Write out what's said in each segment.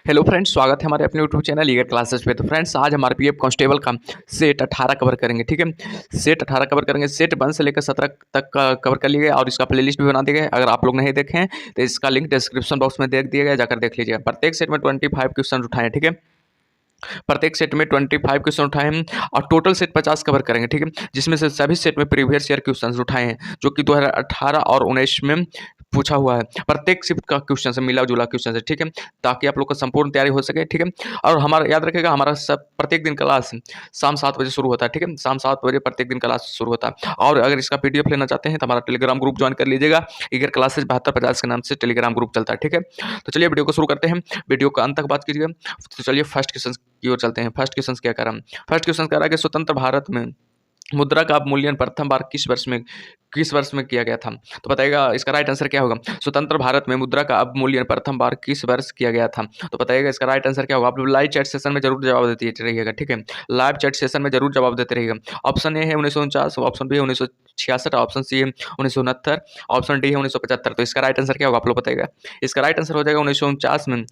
Hello friends, स्वागत है हमारे अपने यूट्यूब चैनल ईगर क्लासेस पे। तो फ्रेंड्स, आज हम आरपीएफ कांस्टेबल का सेट 18 कवर करेंगे। ठीक है, सेट 18 कवर करेंगे। सेट 1 से लेकर 17 तक का कवर कर लिए गए और इसका प्लेलिस्ट भी बना दिया गया है। अगर आप लोग नहीं देखे हैं तो इसका लिंक डिस्क्रिप्शन बॉक्स में दे दिया गया है, जाकर देख लीजिएगा। प्रत्येक सेट में 25 क्वेश्चन उठाए हैं। ठीक है, प्रत्येक सेट में 25 क्वेश्चन उठाए हैं और टोटल सेट 50 कवर करेंगे। ठीक है, जिसमें से सभी सेट में प्रीवियस ईयर क्वेश्चन उठाए हैं जो कि 2018 और 19 में पूछा हुआ है। प्रत्येक शिफ्ट का क्वेश्चन से मिला जुला क्वेश्चन है। ठीक है, ताकि आप लोग का संपूर्ण तैयारी हो सके। ठीक है, और हमारा याद रखेगा, हमारा सब प्रत्येक दिन क्लास शाम 7 बजे शुरू होता है। ठीक है, शाम 7 बजे प्रत्येक दिन क्लास शुरू होता है। और अगर इसका पीडीएफ लेना चाहते हैं तो हमारा टेलीग्राम ग्रुप ज्वाइन कर लीजिएगा। ईगर क्लासेस 7250 के नाम से टेलीग्राम ग्रुप चलता है। ठीक है, तो चलिए वीडियो को शुरू करते हैं। वीडियो का अंत तक बात कीजिएगा। तो चलिए फर्स्ट क्वेश्चन की ओर चलते हैं। फर्स्ट क्वेश्चन क्या कर रहा है? फर्स्ट क्वेश्चन कह रहा है कि स्वतंत्र भारत में मुद्रा का अवमूल्यन प्रथम बार किस वर्ष में किया गया था? तो बताइएगा इसका राइट आंसर क्या होगा। स्वतंत्र भारत में मुद्रा का अवमूल्यन प्रथम बार किस वर्ष किया गया था? तो बताइएगा इसका राइट आंसर क्या होगा। आप लोग लाइव चैट सेशन में जरूर जवाब देते रहिएगा। ठीक है, लाइव चैट सेशन में जरूर जवाब देते रहिएगा। ऑप्शन ए है 1949, ऑप्शन बी है 1966, ऑप्शन सी है 1969, ऑप्शन डी है 1975। तो इसका राइट आंसर क्या होगा आप लोग बताइएगा। इसका राइट आंसर हो जाएगा 1949 में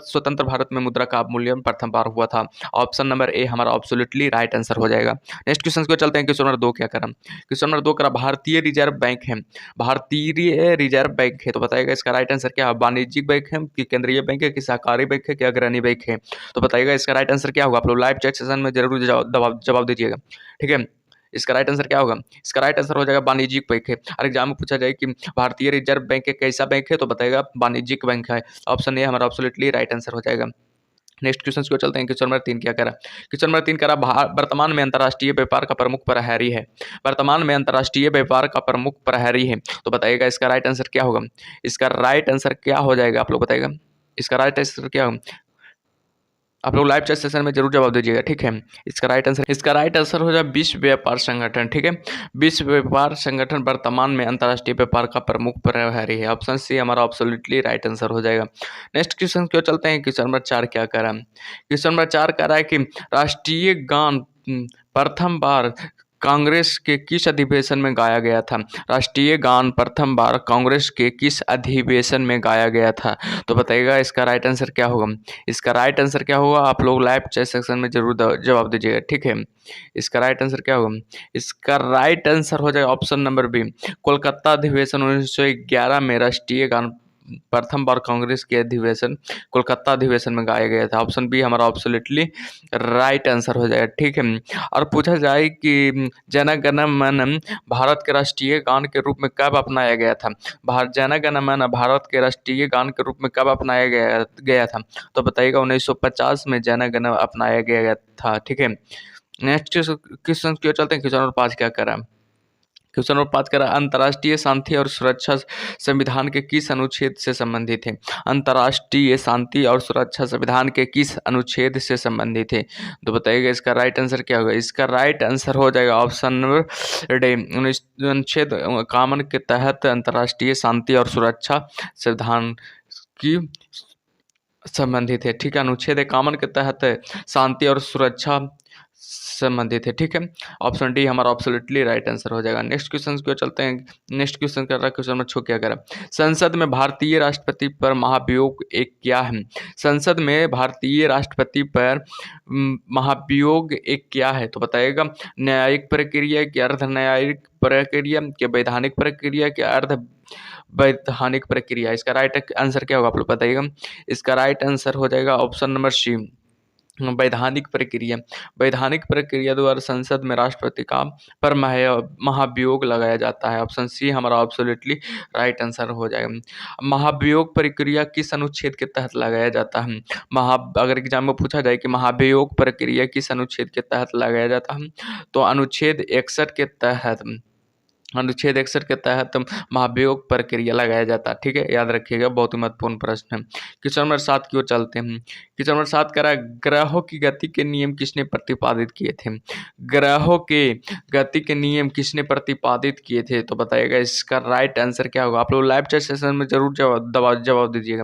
स्वतंत्र भारत में मुद्रा का अवमूल्यन प्रथम बार हुआ था। ऑप्शन नंबर ए हमारा एब्सोल्युटली राइट आंसर हो जाएगा। नेक्स्ट क्वेश्चन को चलते हैं। क्वेश्चन नंबर 2 क्या करा? क्वेश्चन नंबर 2 करा भारतीय रिजर्व बैंक है। भारतीय रिजर्व बैंक है, तो बताइएगा इसका राइट आंसर क्या है। वाणिज्यिक बैंक है कि केंद्रीय बैंक है कि सहकारी बैंक है कि अग्रणी बैंक है? तो बताइएगा इसका राइट आंसर क्या होगा। आप लोग लाइव चैट सेशन में जरूर जवाब दीजिएगा। ठीक है, इसका राइट आंसर क्या होगा। इसका राइट आंसर हो जाएगा वाणिज्यिक बैंक है। और एग्जाम में पूछा जाए कि भारतीय रिजर्व बैंक एक कैसा बैंक है, तो बताएगा वाणिज्यिक बैंक है। ऑप्शन ए हमारा एब्सोल्युटली राइट आंसर हो जाएगा। नेक्स्ट क्वेश्चन को चलते हैं। क्वेश्चन नंबर 3 क्या करा? क्वेश्चन नंबर 3 करा वर्तमान में अंतर्राष्ट्रीय व्यापार का प्रमुख प्रहरी है। वर्तमान में अंतर्राष्ट्रीय व्यापार का प्रमुख प्रहरी है, तो बताइएगा इसका राइट आंसर क्या होगा। इसका राइट आंसर क्या हो जाएगा आप लोग बताइएगा। इसका राइट आंसर क्या होगा। आप लोग लाइव चैट सेशन में जरूर जवाब दीजिएगा। ठीक है, इसका राइट आंसर हो जाए विश्व व्यापार संगठन। ठीक है, विश्व व्यापार संगठन वर्तमान में अंतर्राष्ट्रीय व्यापार का प्रमुख प्रहरी है। ऑप्शन सी हमारा एब्सोल्युटली राइट आंसर हो जाएगा। नेक्स्ट क्वेश्चन क्यों चलते हैं। क्वेश्चन नंबर 4 क्या कर रहा है? क्वेश्चन नंबर 4 कह रहा है कि राष्ट्रीय गान प्रथम बार कांग्रेस के किस अधिवेशन में गाया गया था? राष्ट्रीय गान प्रथम बार कांग्रेस के किस अधिवेशन में गाया गया था? तो बताइएगा इसका राइट आंसर क्या होगा। इसका राइट आंसर क्या होगा आप लोग लाइव चैट सेक्शन में जरूर जवाब दीजिएगा। ठीक है, इसका राइट आंसर क्या होगा। इसका राइट आंसर हो जाएगा ऑप्शन नंबर बी, कोलकाता अधिवेशन 1911 में राष्ट्रीय गान प्रथम बार कांग्रेस के अधिवेशन कोलकाता अधिवेशन में गाया गया था। ऑप्शन बी हमारा एब्सोल्युटली राइट आंसर हो जाएगा। ठीक है, और पूछा जाए कि जन गण मन भारत के राष्ट्रीय गान के रूप में कब अपनाया गया था? जन गण मन भारत के राष्ट्रीय गान के रूप में कब अपनाया गया था? तो बताइएगा 1950 में जन गण अपनाया गया था। ठीक है, नेक्स्ट क्वेश्चन क्यों चलते हैं। क्वेश्चन नंबर 5 क्या करा? क्वेश्चन नंबर 5 करा अंतर्राष्ट्रीय शांति और सुरक्षा संविधान के किस अनुच्छेद से संबंधित है? अंतर्राष्ट्रीय शांति और सुरक्षा संविधान के किस अनुच्छेद से संबंधित है? तो बताइएगा इसका राइट आंसर क्या होगा। इसका राइट आंसर हो जाएगा ऑप्शन नंबर डी, अनुच्छेद 51 के तहत अंतर्राष्ट्रीय शांति और सुरक्षा संविधान की संबंधित है। ठीक है, अनुच्छेद 51 के तहत शांति और सुरक्षा संबंधित है। ठीक है, ऑप्शन डी हमारा एब्सोल्युटली राइट आंसर हो जाएगा। नेक्स्ट क्वेश्चन को चलते हैं। नेक्स्ट क्वेश्चन कर रहा है क्वेश्चन नंबर 6 क्या कर रहा है? संसद में भारतीय राष्ट्रपति पर महाभियोग एक क्या है? संसद में भारतीय राष्ट्रपति पर महाभियोग एक क्या है? तो बताइएगा न्यायिक प्रक्रिया की, अर्ध न्यायिक प्रक्रिया की, वैधानिक प्रक्रिया की, अर्ध वैधानिक प्रक्रिया? इसका राइट आंसर क्या होगा आप लोग बताइएगा। इसका राइट आंसर हो जाएगा ऑप्शन नंबर सी, वैधानिक प्रक्रिया। वैधानिक प्रक्रिया द्वारा संसद में राष्ट्रपति का पर महाभियोग लगाया जाता है। ऑप्शन सी हमारा एब्सोल्युटली राइट आंसर हो जाएगा। महाभियोग प्रक्रिया किस अनुच्छेद के तहत लगाया जाता है? अगर एग्जाम में पूछा जाए कि महाभियोग प्रक्रिया किस अनुच्छेद के तहत लगाया जाता है, तो अनुच्छेद 61 के तहत, अनुच्छेद 61 के तहत महाभियोग प्रक्रिया लगाया जाता है। ठीक है, याद रखिएगा, बहुत ही महत्वपूर्ण प्रश्न है। क्वेश्चन नंबर 7 की ओर चलते हैं। क्वेश्चन नंबर 7 कह रहा है ग्रहों की गति के नियम किसने प्रतिपादित किए थे? ग्रहों के गति के नियम किसने प्रतिपादित किए थे? तो बताइएगा इसका राइट आंसर क्या होगा। आप लोग लाइव चैट सेशन में जरूर जवाब दीजिएगा।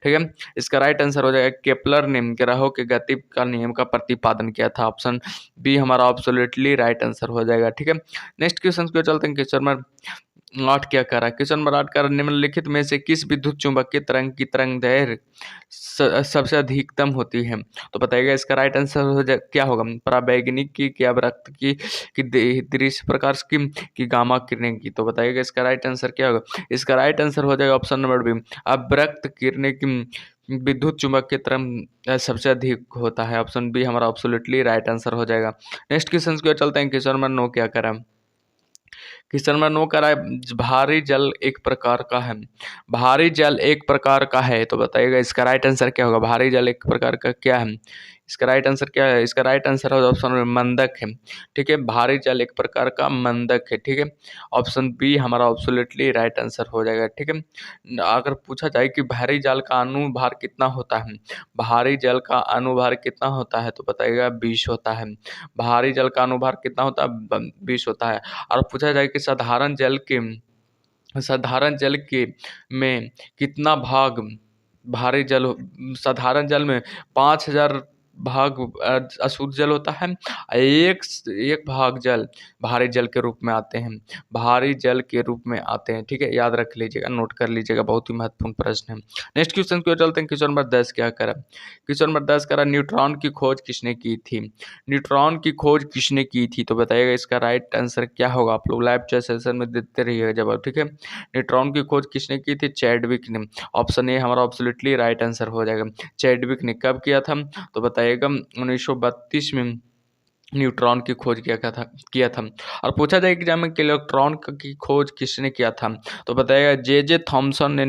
ठीक है, इसका राइट आंसर हो जाएगा केपलर ने ग्रहों के गति का नियम का प्रतिपादन किया था। ऑप्शन बी हमारा एब्सोल्युटली राइट आंसर हो जाएगा। ठीक है, नेक्स्ट क्वेश्चन को चलते हैं। क्वेश्चन नंबर आठ क्या कह रहा है, क्वेश्चन नंबर 8 कह रहा है निम्नलिखित में से किस विद्युत चुंबकीय तरंग की तरंग दैर्घ्य सबसे अधिकतम होती है। तो बताइएगा इसका राइट आंसर हो जाए क्या होगा, पराबैंगनी की, क्या अवरक्त की दृश्य प्रकाश की गामा किरणें की। तो बताइएगा इसका राइट आंसर क्या होगा, इसका राइट आंसर हो जाएगा ऑप्शन नंबर बी, अवरक्त किरणें की विद्युत चुंबकीय तरंग सबसे अधिक होता है। ऑप्शन बी हमारा एब्सोल्युटली राइट आंसर हो जाएगा। नेक्स्ट क्वेश्चन की ओर चलते हैं। क्वेश्चन नंबर 9 क्या करा, क्वेश्चन नंबर 9 करा है भारी जल एक प्रकार का है। भारी जल एक प्रकार का है, तो बताइएगा इसका राइट आंसर क्या होगा, भारी जल एक प्रकार का क्या है। इसका राइट आंसर क्या है, इसका राइट आंसर होगा ऑप्शन में मंदक है। ठीक है, भारी जल एक प्रकार का मंदक है। ठीक है, ऑप्शन बी हमारा एब्सोल्युटली राइट आंसर हो जाएगा। ठीक है, अगर पूछा जाए कि भारी जल का अनुभार कितना होता है, भारी जल का अनुभार कितना होता है, तो बताइएगा 20 होता है। भारी जल का अनुभार कितना होता है, 20 होता है। और पूछा जाए कि साधारण जल के में कितना भाग भारी जल साधारण जल में 5000 भाग अशुद्ध जल होता है, एक एक भाग जल भारी जल के रूप में आते हैं, भारी जल के रूप में आते हैं। ठीक है, याद रख लीजिएगा, नोट कर लीजिएगा, बहुत ही महत्वपूर्ण प्रश्न है। नेक्स्ट क्वेश्चन की ओर चलते हैं। क्वेश्चन नंबर 10 क्या करा, क्वेश्चन नंबर 10 करा न्यूट्रॉन की खोज किसने की थी। न्यूट्रॉन की खोज किसने की थी, तो बताइएगा इसका राइट आंसर क्या होगा। आप लोग लाइव चैट सेशन में देते रहिएगा जवाब। ठीक है, न्यूट्रॉन की खोज किसने की थी, चैडविक ने। ऑप्शन ए हमारा एब्सोल्युटली राइट आंसर हो जाएगा। चैडविक ने कब किया था, तो बताइएगा 1932 में न्यूट्रॉन की खोज किया था। और पूछा जाए एग्जाम में कि इलेक्ट्रॉन की खोज किसने किया था, तो बताइएगा जे थॉमसन ने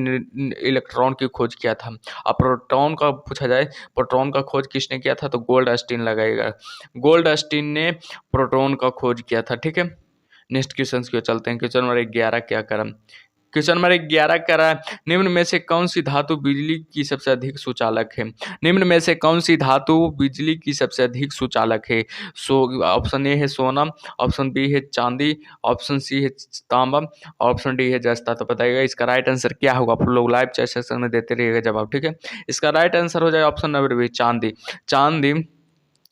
इलेक्ट्रॉन की खोज किया था। और प्रोटॉन का पूछा जाए, प्रोटॉन का खोज किसने किया था, तो गोल्डस्टीन लगाएगा, गोल्डस्टीन ने प्रोटॉन का खोज किया था। ठीक है, नेक्स्ट क्वेश्चन की ओर चलते हैं। क्वेश्चन नंबर 11 क्या करा, क्वेश्चन नंबर 11 कह रहा है निम्न में से कौन सी धातु बिजली की सबसे अधिक सुचालक है। निम्न में से कौन सी धातु बिजली की सबसे अधिक सुचालक है। ऑप्शन ए है सोना, ऑप्शन बी है चांदी, ऑप्शन सी है तांबा, ऑप्शन डी है जस्ता। तो बताइएगा इसका राइट आंसर क्या होगा। आप लोग लाइव चैट सेक्शन में देते रहिएगा जवाब। ठीक है, इसका राइट आंसर हो जाएगा ऑप्शन नंबर बी, चांदी। चांदी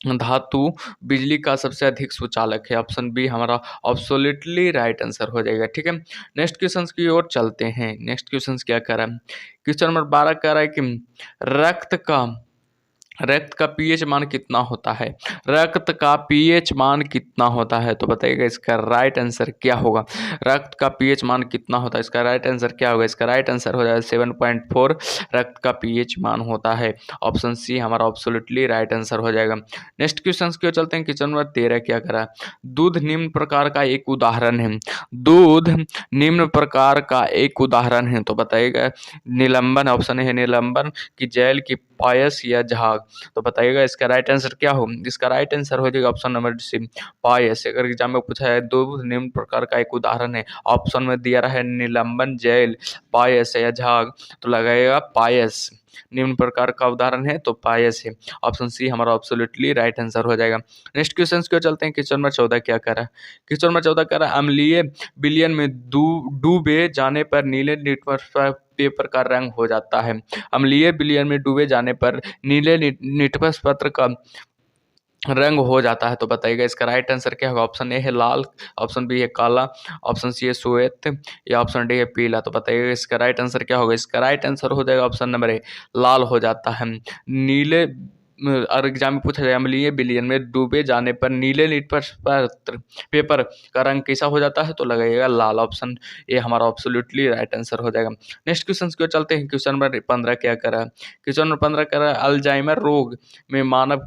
धातु बिजली का सबसे अधिक सुचालक है। ऑप्शन बी हमारा ऑब्सोल्युटली राइट आंसर हो जाएगा। ठीक है, नेक्स्ट क्वेश्चन की ओर चलते हैं। नेक्स्ट क्वेश्चन क्या कह रहा है, क्वेश्चन नंबर 12 कह रहा है कि रक्त का पीएच मान कितना होता है। रक्त का पीएच मान कितना होता है, तो बताइएगा इसका राइट आंसर क्या होगा। रक्त का पीएच मान कितना होता है, इसका राइट आंसर क्या होगा। इसका राइट आंसर हो जाएगा 7.4 रक्त का पीएच मान होता है। ऑप्शन सी हमारा एब्सोल्युटली राइट आंसर हो जाएगा। नेक्स्ट क्वेश्चन की ओर चलते हैं। क्वेश्चन नंबर 13 क्या करा, दूध निम्न प्रकार का एक उदाहरण है। दूध निम्न प्रकार का एक उदाहरण है, तो बताइएगा निलंबन, ऑप्शन है निलंबन की जेल की पायस या झाग। तो बताइएगा इसका राइट आंसर क्या हो। इसका राइट आंसर हो जाएगा ऑप्शन नंबर सी, पायस। अगर एग्जाम में पूछा है दो निम्न प्रकार का एक उदाहरण है, ऑप्शन में दिया रहा है निलंबन, जेल, पायस या झाग, तो लगाएगा पायस। निम्न प्रकार का उदाहरण है तो पायस है। ऑप्शन सी हमारा एब्सोल्युटली राइट आंसर हो जाएगा। नेक्स्ट क्वेश्चन क्यों चलते हैं। क्वेश्चन नंबर 14 क्या कर रहा है, क्वेश्चन नंबर 14 कर रहा है अम्लीय विलयन में डूबे जाने पर नीले लिटमस पेपर का रंग हो जाता है। अम्लीय विलयन में डूबे जाने पर नीले लिटमस पत्र का रंग हो जाता है, तो बताइएगा इसका राइट आंसर क्या होगा। ऑप्शन ए है लाल, ऑप्शन बी है काला, ऑप्शन सी है श्वेत, या ऑप्शन डी है पीला। तो बताइएगा इसका राइट आंसर क्या होगा। इसका राइट आंसर हो जाएगा ऑप्शन नंबर ए, लाल हो जाता है। नीले और एग्जाम में पूछा जाए अम्लीय विलयन में डूबे जाने पर नीले लिटमस पेपर का रंग कैसा हो जाता है, तो लगाइएगा लाल। ऑप्शन ए हमारा एब्सोल्युटली राइट आंसर हो जाएगा। नेक्स्ट क्वेश्चन की ओर चलते हैं। क्वेश्चन नंबर 15 क्या करा है, क्वेश्चन नंबर 15 करा अल्जाइमर रोग में मानव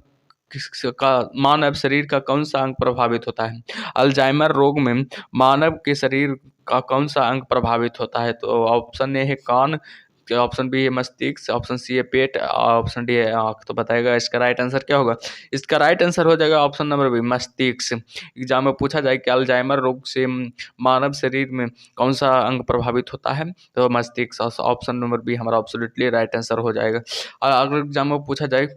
शरीर का कौन सा अंग प्रभावित होता है। अल्जाइमर रोग में मानव के शरीर का कौन सा अंग प्रभावित होता है, तो ऑप्शन ए है कान, ऑप्शन बी है मस्तिष्क, ऑप्शन सी है पेट, ऑप्शन डी है आँख। तो बताएगा इसका राइट आंसर क्या होगा। इसका राइट आंसर हो जाएगा ऑप्शन नंबर बी, मस्तिष्क। एग्जाम में पूछा जाए कि अल्जाइमर रोग से मानव शरीर में कौन सा अंग प्रभावित होता है, तो मस्तिष्क। ऑप्शन नंबर बी हमारा एब्सोल्युटली राइट आंसर हो जाएगा। और अगर एग्जाम में पूछा जाए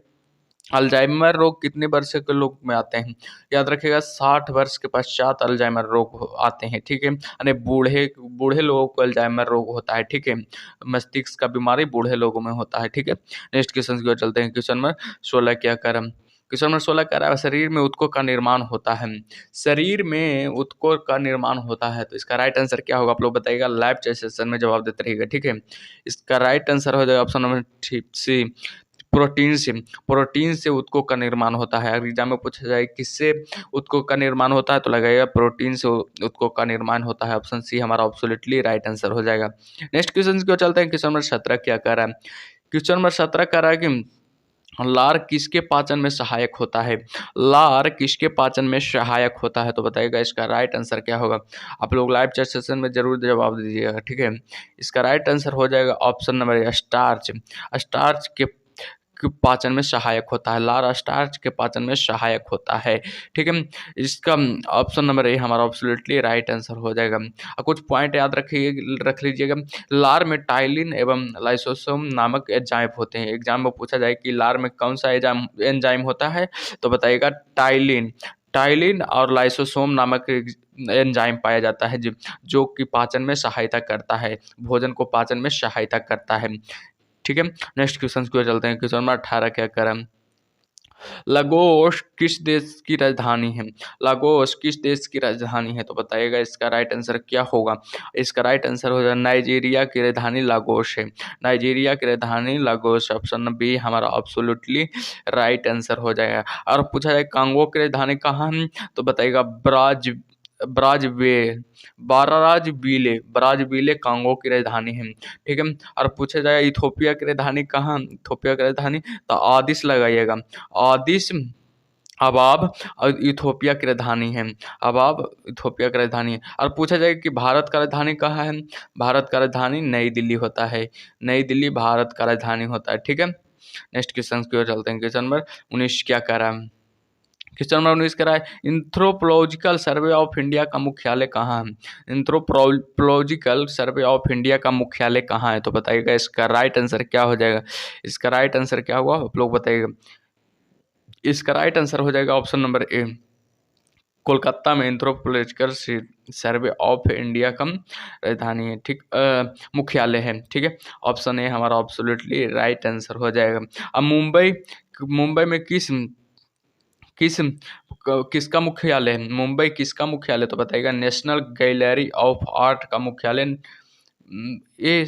अल्जाइमर रोग कितने वर्ष के लोग में आते हैं, याद रखिएगा 60 वर्ष के पश्चात अल्जाइमर रोग आते हैं। ठीक है, यानी बूढ़े लोगों को अल्जाइमर रोग होता है। ठीक है, मस्तिष्क का बीमारी बूढ़े लोगों में होता है। ठीक है, नेक्स्ट क्वेश्चन की ओर चलते हैं। क्वेश्चन नंबर 16 क्या कर क्वेश्चन नंबर 16 कह रहा है शरीर में ऊतकों का निर्माण होता है। शरीर में ऊतकों का निर्माण होता है, तो इसका राइट आंसर क्या होगा आप लोग बताइएगा, लाइव चैट सेशन में जवाब देते रहिएगा, ठीक है। इसका राइट आंसर हो जाएगा ऑप्शन नंबर सी, प्रोटीन से। प्रोटीन से ऊतकों का निर्माण होता है। अगर एग्जाम में पूछा जाए किससे ऊतकों का निर्माण होता है तो लगाइएगा प्रोटीन से ऊतकों का निर्माण होता है। ऑप्शन सी हमारा एब्सोल्युटली राइट आंसर हो जाएगा। नेक्स्ट क्वेश्चन की ओर चलते हैं। क्वेश्चन नंबर 17 क्या कह रहा है? क्वेश्चन नंबर 17 कह रहा है कि लार किसके पाचन में सहायक होता है? लार किसके पाचन में सहायक होता है? तो बताइएगा इसका राइट आंसर क्या होगा। आप लोग लाइव चैट सेशन में जरूर जवाब दीजिएगा, ठीक है। इसका राइट आंसर हो जाएगा ऑप्शन नंबर स्टार्च। स्टार्च के पाचन में सहायक होता है। लार स्टार्च के पाचन में सहायक होता है, ठीक है। इसका ऑप्शन नंबर ए हमारा एब्सोल्युटली राइट आंसर हो जाएगा। कुछ पॉइंट याद रख लीजिएगा। लार में टाइलिन एवं लाइसोसोम नामक एंजाइम होते हैं। एग्जाम में पूछा जाए कि लार में कौन सा एंजाइम होता है तो बताइएगा टाइलिन। टाइलिन और लाइसोसोम नामक एंजाइम पाया जाता है जो कि पाचन में सहायता करता है, भोजन को पाचन में सहायता करता है, ठीक है। नेक्स्ट क्वेश्चन की ओर चलते हैं। क्वेश्चन नंबर 18 क्या कर रहा है? लागोस किस देश की राजधानी है? लागोस किस देश की राजधानी है? तो बताइएगा इसका राइट आंसर क्या होगा। इसका राइट आंसर हो जाएगा नाइजीरिया की राजधानी लागोस है। नाइजीरिया की राजधानी लागोस। ऑप्शन बी हमारा एब्सोल्युटली राइट आंसर हो जाएगा। और पूछा जाए कांगो की राजधानी कहाँ है तो बताइएगा ब्राज़ ब्राज़ीले कांगो की राजधानी है, ठीक है। और पूछा जाए इथोपिया की राजधानी कहाँ? इथोपिया की राजधानी तो आदिस लगाइएगा। आदिस अबाब और इथोपिया की राजधानी है। अबाब इथोपिया की राजधानी है। और पूछा जाए कि भारत का राजधानी कहाँ है? भारत का राजधानी नई दिल्ली होता है। नई दिल्ली भारत का राजधानी होता है, ठीक है। नेक्स्ट क्वेश्चन की ओर चलते हैं। क्वेश्चन नंबर 19 क्या कह रहा है? क्वेश्चन नंबर 19 कह रहा है एंथ्रोपोलॉजिकल सर्वे ऑफ इंडिया का मुख्यालय कहाँ है? एंथ्रोपोलॉजिकल सर्वे ऑफ इंडिया का मुख्यालय कहाँ है? तो बताइएगा इसका राइट आंसर क्या हो जाएगा। इसका राइट आंसर क्या हुआ आप लोग बताइएगा। इसका राइट आंसर हो जाएगा ऑप्शन नंबर ए, कोलकाता में एंथ्रोपोलॉजिकल सर्वे ऑफ इंडिया का राजधानी है, ठीक, मुख्यालय है, ठीक है। ऑप्शन ए हमारा एब्सोल्युटली राइट आंसर हो जाएगा। अब मुंबई में किस किसका मुख्यालय है? मुंबई किसका मुख्यालय तो बताइएगा नेशनल गैलरी ऑफ आर्ट का मुख्यालय।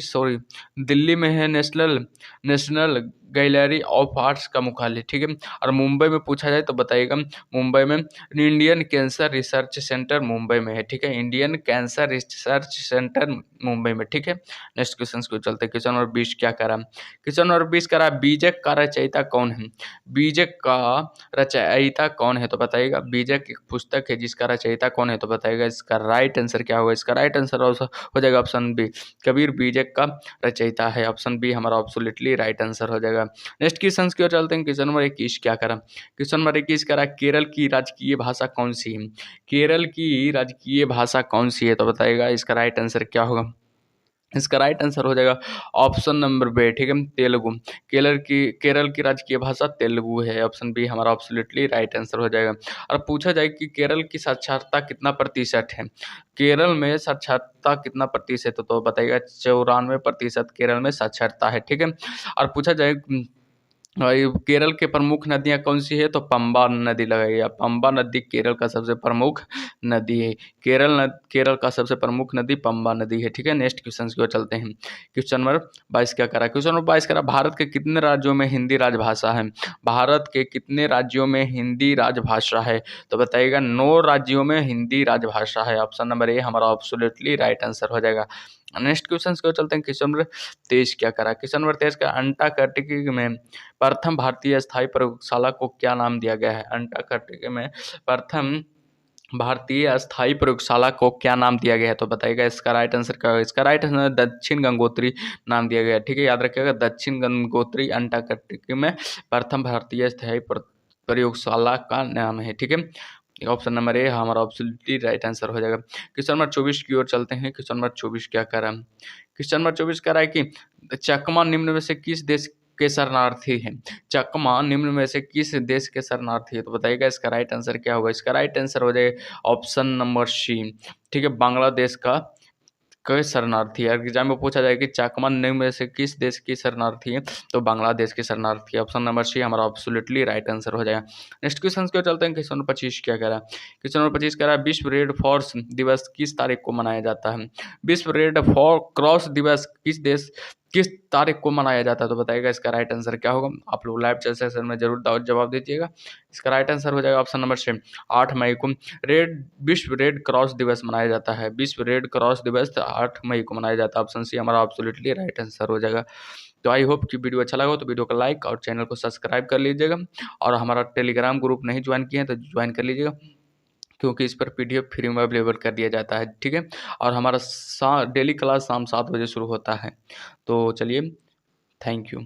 सॉरी, दिल्ली में है national national gallery of arts का मुख्यालय, ठीक है। और मुंबई में पूछा जाए तो बताइएगा मुंबई में Indian cancer research centre Mumbai में है, ठीक है। Indian cancer research centre Mumbai में, ठीक है। नेक्स्ट क्वेश्चन को चलते हैं। क्वेश्चन नंबर 20 क्या करा? क्वेश्चन नंबर 20 करा बीजक का रचयिता कौन है? बीजक का रचयिता कौन है तो बताइएगा। बीजक एक पुस्तक है जिसका रचयिता कौन है तो बताइएगा। इसका राइट आंसर क्या होगा। इसका राइट आंसर हो जाएगा ऑप्शन बी, कबीर बीजक का रचयिता है। ऑप्शन बी हमारा एब्सोल्युटली राइट आंसर हो जाएगा। नेक्स्ट क्वेश्चन की ओर चलते हैं। क्वेश्चन नंबर 21 क्या करा? क्वेश्चन नंबर 21 करा केरल की राजकीय भाषा कौन सी है? केरल की राजकीय भाषा कौन सी है तो बताइएगा। इसका राइट आंसर क्या होगा। इसका राइट आंसर हो जाएगा ऑप्शन नंबर बी, ठीक है, तेलुगु। केरल की राजकीय भाषा तेलुगु है। ऑप्शन बी हमारा एब्सोल्युटली राइट आंसर हो जाएगा। और पूछा जाए कि केरल की साक्षरता कितना प्रतिशत है? केरल में साक्षरता कितना प्रतिशत है तो बताइएगा 94% केरल में साक्षरता है, ठीक है। और पूछा जाए केरल के प्रमुख नदियाँ कौन सी है तो पंबा नदी लगाइए। पंबा नदी केरल का सबसे प्रमुख नदी है। केरल का सबसे प्रमुख नदी पंबा नदी है, ठीक है। नेक्स्ट क्वेश्चन की ओर चलते हैं। क्वेश्चन नंबर 22 क्या करा? क्वेश्चन नंबर 22 करा भारत के कितने राज्यों में हिंदी राजभाषा है? भारत के कितने राज्यों में हिंदी राजभाषा है तो बताइएगा। 9 राज्यों में हिंदी राजभाषा है। ऑप्शन नंबर ए हमारा एब्सोल्युटली राइट आंसर हो जाएगा। नेक्स्ट क्वेश्चन की ओर चलते हैं। क्वेश्चन नंबर 23 क्या करा? क्वेश्चन नंबर 23 का अंटार्कटिका में प्रथम भारतीय स्थायी प्रयोगशाला को क्या नाम दिया गया है? अंटार्कटिका में प्रथम भारतीय स्थायी प्रयोगशाला को क्या नाम दिया गया है तो बताइएगा। इसका राइट आंसर क्या होगा। इसका राइट आंसर दक्षिण गंगोत्री नाम दिया गया है, ठीक है। याद रखिएगा दक्षिण गंगोत्री अंटार्कटिका में प्रथम भारतीय स्थायी प्रयोगशाला का नाम है, ठीक है। ऑप्शन नंबर ए हमारा एब्सोल्युटली राइट आंसर हो जाएगा। क्वेश्चन नंबर 24 की ओर चलते हैं। क्वेश्चन नंबर 24 क्या कर रहा है? क्वेश्चन नंबर 24 कह रहा है कि चकमा निम्न में से किस देश के शरणार्थी हैं? चकमा निम्न में से किस देश के शरणार्थी है तो बताइएगा। इसका राइट आंसर क्या होगा। इसका राइट आंसर हो जाएगा ऑप्शन नंबर सी, ठीक है, बांग्लादेश का कई शरणार्थी है। एग्जाम में पूछा जाए कि चाकमा निम्न में से किस देश की शरणार्थी है, तो बांग्लादेश की शरणार्थी है। ऑप्शन नंबर सी हमारा एब्सोल्युटली राइट आंसर हो जाएगा। नेक्स्ट क्वेश्चन की ओर चलते हैं। क्वेश्चन नंबर 25 क्या कह रहा है? क्वेश्चन नंबर 25 कह रहा है विश्व रेड क्रॉस दिवस किस तारीख को मनाया जाता है? विश्व रेड क्रॉस दिवस किस तारीख को मनाया जाता है? तो बताइएगा इसका राइट आंसर क्या होगा। आप लोग लाइव चैट सेशन में जरूर जवाब दीजिएगा। इसका राइट आंसर हो जाएगा ऑप्शन नंबर सी 8 मई को विश्व रेड क्रॉस दिवस मनाया जाता है। विश्व रेड क्रॉस दिवस 8 मई को मनाया जाता है। ऑप्शन सी हमारा एब्सोल्युटली राइट आंसर हो जाएगा। तो आई होप कि वीडियो अच्छा लगा हो तो वीडियो को लाइक और चैनल को सब्सक्राइब कर लीजिएगा, और हमारा टेलीग्राम ग्रुप नहीं ज्वाइन किए हैं तो ज्वाइन कर लीजिएगा, क्योंकि इस पर PDF फ्री में अवेलेबल कर दिया जाता है, ठीक है। और हमारा डेली क्लास शाम 7 बजे शुरू होता है। तो चलिए, थैंक यू।